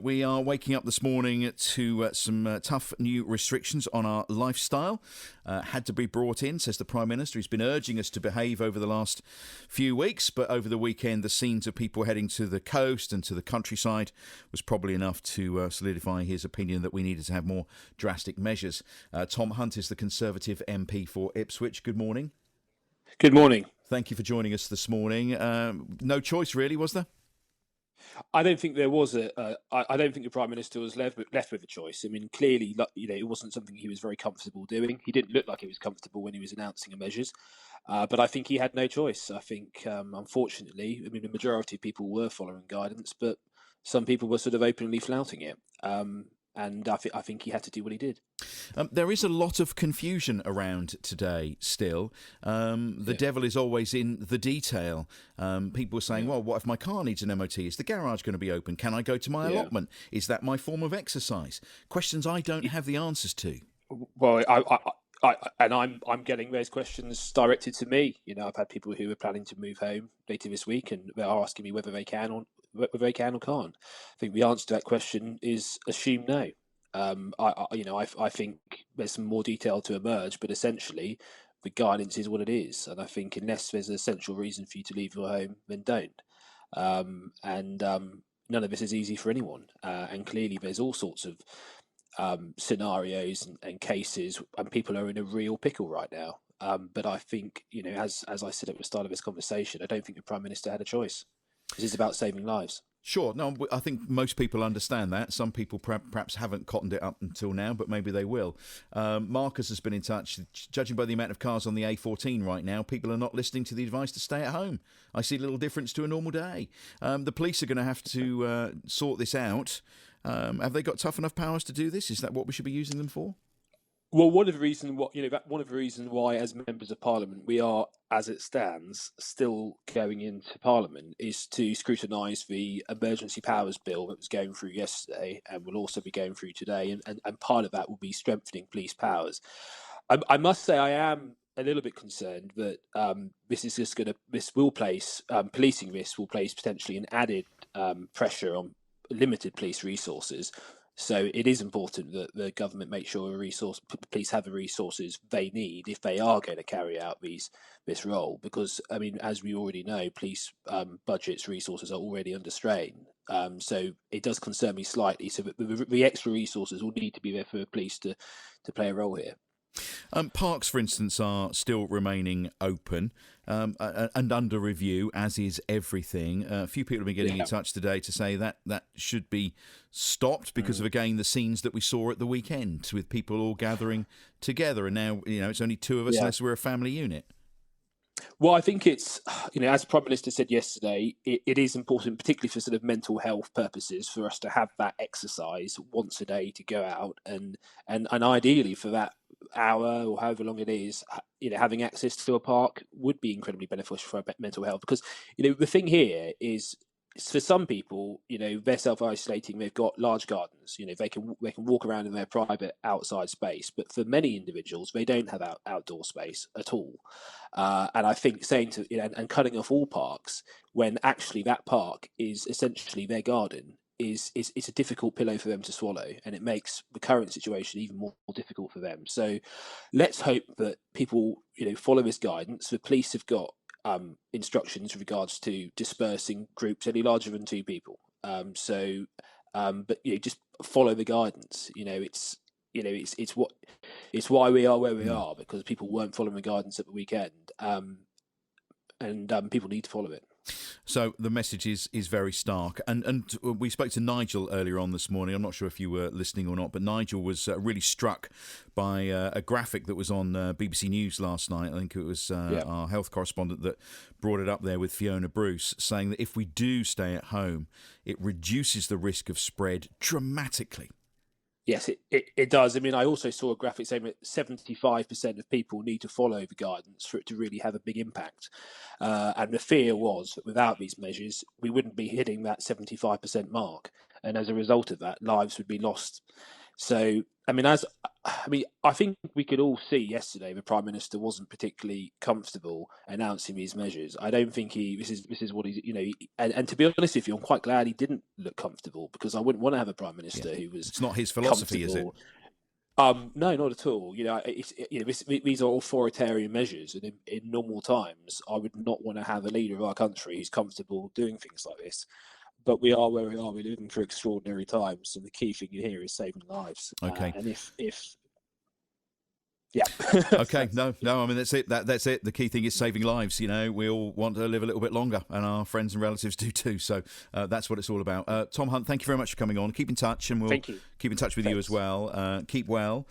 We are waking up this morning to some tough new restrictions on our lifestyle. Had to be brought in, says the Prime Minister. He's been urging us to behave over the last few weeks, but over the weekend the scenes of people heading to the coast and to the countryside was probably enough to solidify his opinion that we needed to have more drastic measures. Tom Hunt is the Conservative MP for Ipswich. Good morning. Good morning. Thank you for joining us this morning. No choice really, was there? I don't think there was I don't think the Prime Minister was left with a choice. I mean, clearly, it wasn't something he was very comfortable doing. He didn't look like he was comfortable when he was announcing the measures, but I think he had no choice. I think, unfortunately, the majority of people were following guidance, but some people were sort of openly flouting it. And I think he had to do what he did. There is a lot of confusion around today still. The devil is always in the detail. People are saying, well, what if my car needs an MOT? Is the garage going to be open? Can I go to my allotment? Is that my form of exercise? Questions I don't have the answers to. Well, I'm getting those questions directed to me. I've had people who are planning to move home later this week, and they're asking me whether they can or can't. I think the answer to that question is assume no. I think there's some more detail to emerge, but essentially the guidance is what it is, and I think unless there's an essential reason for you to leave your home, then don't. None of this is easy for anyone, and clearly there's all sorts of scenarios and cases, and people are in a real pickle right now. But I think, as I said at the start of this conversation, I don't think the Prime Minister had a choice. This is about saving lives. Sure. No, I think most people understand that. Some people perhaps haven't cottoned it up until now, but maybe they will. Marcus has been in touch. Judging by the amount of cars on the A14 right now, people are not listening to the advice to stay at home. I see little difference to a normal day. The police are going to have to sort this out. Have they got tough enough powers to do this? Is that what we should be using them for? Well, one of the reasons why, as members of Parliament, we are, as it stands, still going into Parliament is to scrutinise the emergency powers bill that was going through yesterday and will also be going through today, and part of that will be strengthening police powers. I must say I am a little bit concerned that policing this will place potentially an added pressure on limited police resources. So it is important that the government make sure police have the resources they need if they are going to carry out this role. Because, as we already know, police budgets, resources are already under strain. So it does concern me slightly. So the extra resources will need to be there for the police to play a role here. Parks, for instance, are still remaining open and under review, as is everything. A few people have been getting in touch today to say that should be stopped because of, again, the scenes that we saw at the weekend with people all gathering together. And now, it's only two of us unless we're a family unit. Well, I think it's, as the Prime Minister said yesterday, it is important, particularly for sort of mental health purposes, for us to have that exercise once a day to go out and ideally for that hour or however long it is, having access to a park would be incredibly beneficial for our mental health. Because, the thing here is, for some people, they're self-isolating. They've got large gardens. They can walk around in their private outside space. But for many individuals, they don't have outdoor space at all. And I think saying to and cutting off all parks when actually that park is essentially their garden is a difficult pillow for them to swallow, and it makes the current situation even more difficult for them. So let's hope that people follow this guidance. The police have got instructions with regards to dispersing groups any larger than two people. But just follow the guidance. It's why we are where we are, because people weren't following the guidance at the weekend, and people need to follow it. So the message is very stark. And we spoke to Nigel earlier on this morning. I'm not sure if you were listening or not, but Nigel was really struck by a graphic that was on BBC News last night. I think it was our health correspondent that brought it up there with Fiona Bruce, saying that if we do stay at home, it reduces the risk of spread dramatically. Yes, it does. I also saw a graphic saying that 75% of people need to follow the guidance for it to really have a big impact. And the fear was that without these measures, we wouldn't be hitting that 75% mark. And as a result of that, lives would be lost So, I think we could all see yesterday the Prime Minister wasn't particularly comfortable announcing these measures. I don't think this is what he's, and to be honest with you, I'm quite glad he didn't look comfortable, because I wouldn't want to have a Prime Yeah, Minister who was it's not his philosophy, is it? comfortable. No, not at all. These are authoritarian measures, and in normal times, I would not want to have a leader of our country who's comfortable doing things like this. But we are where we are. We're living through extraordinary times, so the key thing here is saving lives. Okay. And if yeah, Okay, no, I mean, that's it. That's it. The key thing is saving lives. We all want to live a little bit longer, and our friends and relatives do too. So that's what it's all about. Tom Hunt, thank you very much for coming on. Keep in touch, and we'll Thank you. keep in touch with you as Thanks. well. Keep well.